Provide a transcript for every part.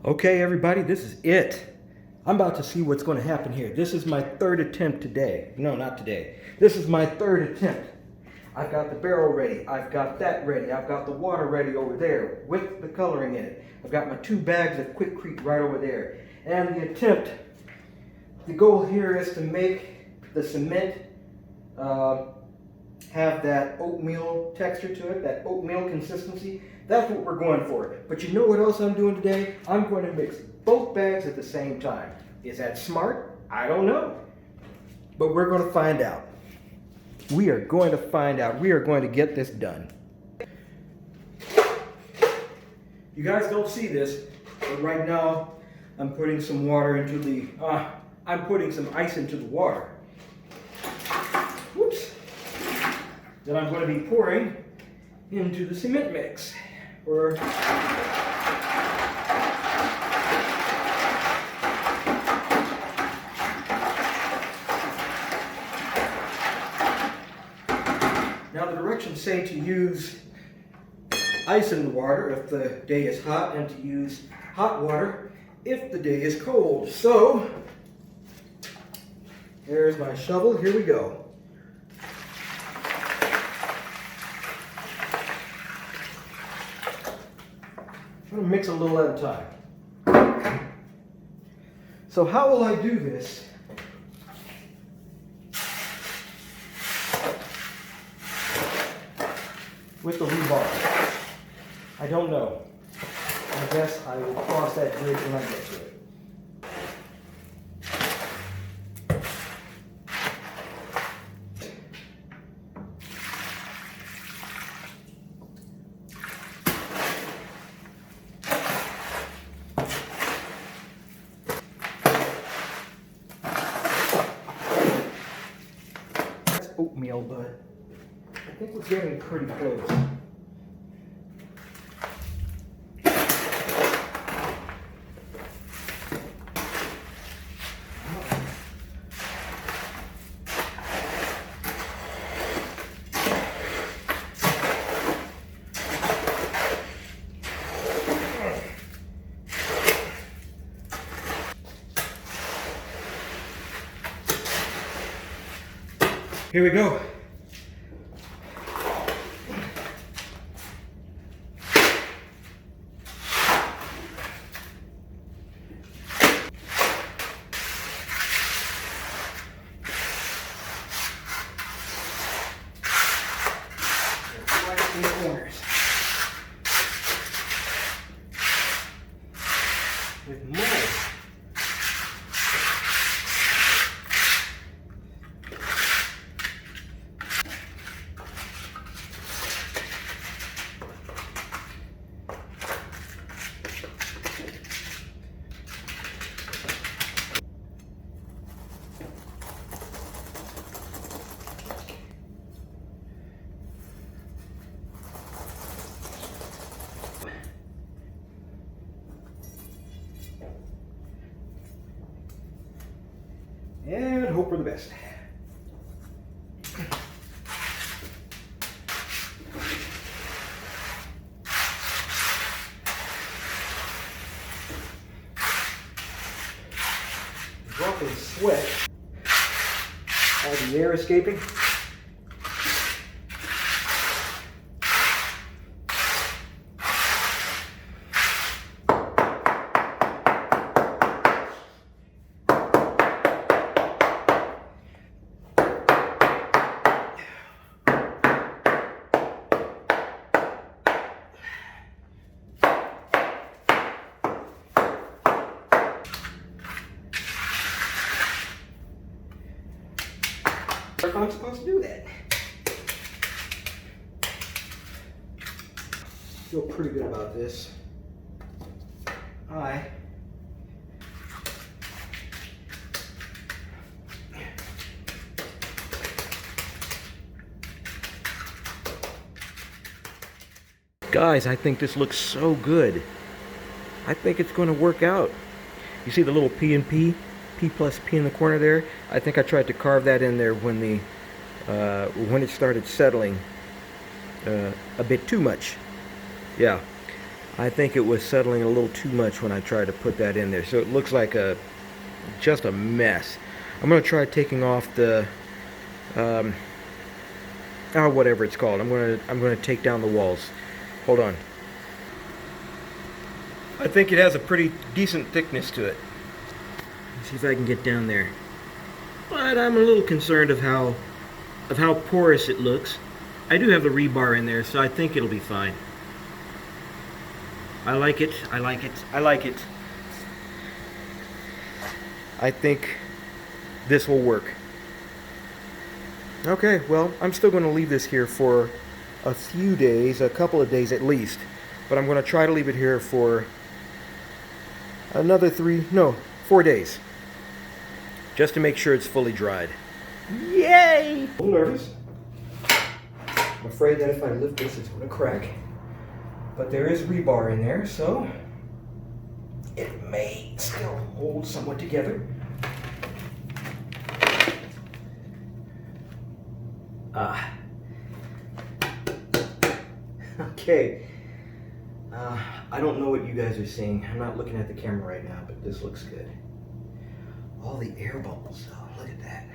Okay, everybody, this is it. I'm about to see what's going to happen here. This is my third attempt today. No, not today. This is my third attempt. I've got the barrel ready. I've got that ready. I've got the water ready over there with the coloring in it. I've got my 2 bags of Quikrete right over there. And the goal here is to make the cement have that oatmeal texture to it, that oatmeal consistency. That's what we're going for. But you know what else I'm doing today? I'm going to mix both bags at the same time. Is that smart? I don't know. But we're going to find out. We are going to find out. We are going to get this done. You guys don't see this, but right now I'm putting some water into the, I'm putting some ice into the water. Whoops. That I'm going to be pouring into the cement mix. Now the directions say to use ice in the water if the day is hot, and to use hot water if the day is cold. So, there's my shovel. Here we go. I'm going to mix a little at a time. So how will I do this? With the rebar? I don't know. I guess I will cross that bridge when I get to it. That's oatmeal, but I think we're getting pretty close. Here we go. Right in the corners. With more. And hope for the best. Dropping sweat. All the air escaping. If I'm supposed to do that. Feel pretty good about this. Guys, I think this looks so good. I think it's going to work out. You see the little P and P? P plus P in the corner there. I think I tried to carve that in there when it started settling a bit too much. Yeah, I think it was settling a little too much when I tried to put that in there. So it looks like just a mess. I'm going to try taking off the, whatever it's called. I'm going to take down the walls. Hold on. I think it has a pretty decent thickness to it. Let's see if I can get down there. But I'm a little concerned of how porous it looks. I do have the rebar in there, so I think it'll be fine. I like it. I like it. I like it. I think this will work. Okay, well, I'm still going to leave this here for a few days, a couple of days at least. But I'm going to try to leave it here for another 4 days. Just to make sure it's fully dried. Yay! A little nervous. I'm afraid that if I lift this, it's going to crack. But there is rebar in there, so it may still hold somewhat together. Okay. I don't know what you guys are seeing. I'm not looking at the camera right now, but this looks good. All the air bubbles, though. Look at that.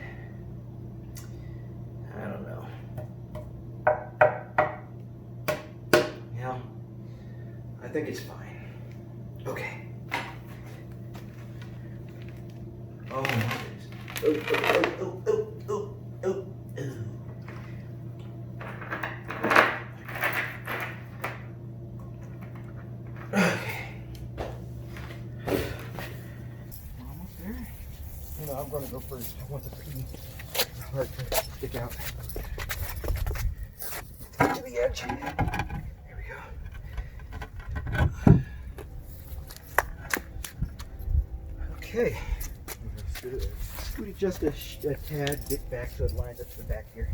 I don't know. Yeah, I think it's fine. Okay. Oh my goodness. Oh. I'm going to go first. I want the pretty hard to stick out to the edge. There we go. Okay. Scoot it just a tad bit back so it lines up to the back here.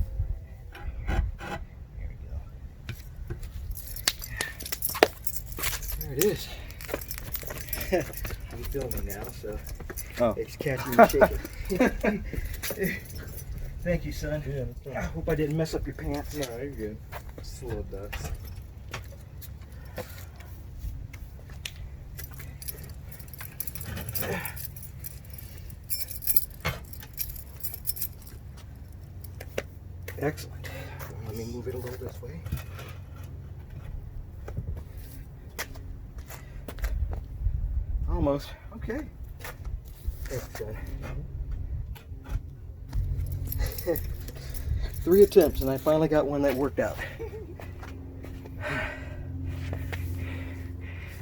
There we go. There it is. I'm filming now, so it's catching and shaking. Thank you, son. Yeah, I hope I didn't mess up your pants. No, you're good. Just a little dust. Excellent. Let me move it a little this way. Almost. Okay. That's good. 3 attempts, and I finally got one that worked out.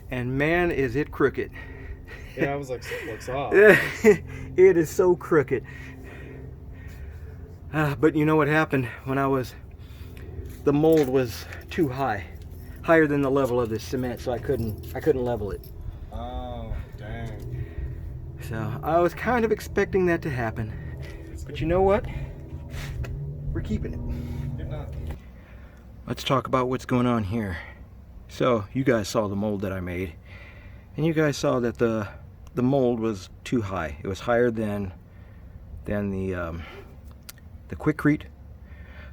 And man, is it crooked. Yeah, I was like, something looks off. It is so crooked. But you know what happened when the mold was too high, higher than the level of the cement, so I couldn't level it. Oh, dang. So I was kind of expecting that to happen, but you know what? We're keeping it. You're not. Let's talk about what's going on here. So you guys saw the mold that I made, and you guys saw that the mold was too high. It was higher than the Quikrete,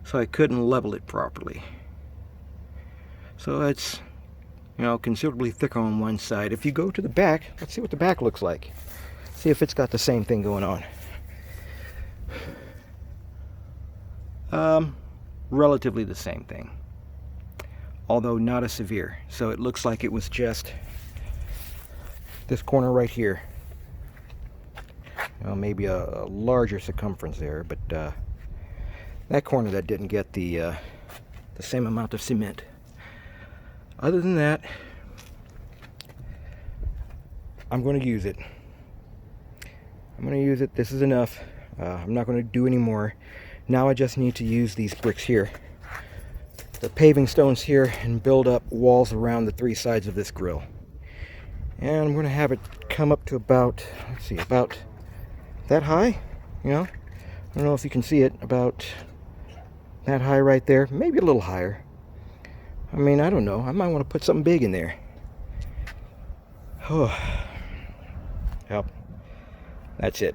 so I couldn't level it properly. So it's, you know, considerably thicker on one side. If you go to the back, let's see what the back looks like. See if it's got the same thing going on. Relatively the same thing, although not as severe. So it looks like it was just this corner right here. You know, maybe a larger circumference there, but that corner that didn't get the same amount of cement. Other than that, I'm going to use it. I'm going to use it. This is enough. I'm not going to do any more. Now I just need to use these bricks here, the paving stones here, and build up walls around the 3 sides of this grill. And I'm going to have it come up to about, let's see, about that high. You know, I don't know if you can see it, about that high right there, maybe a little higher. I mean, I don't know. I might want to put something big in there. Oh, yep, that's it.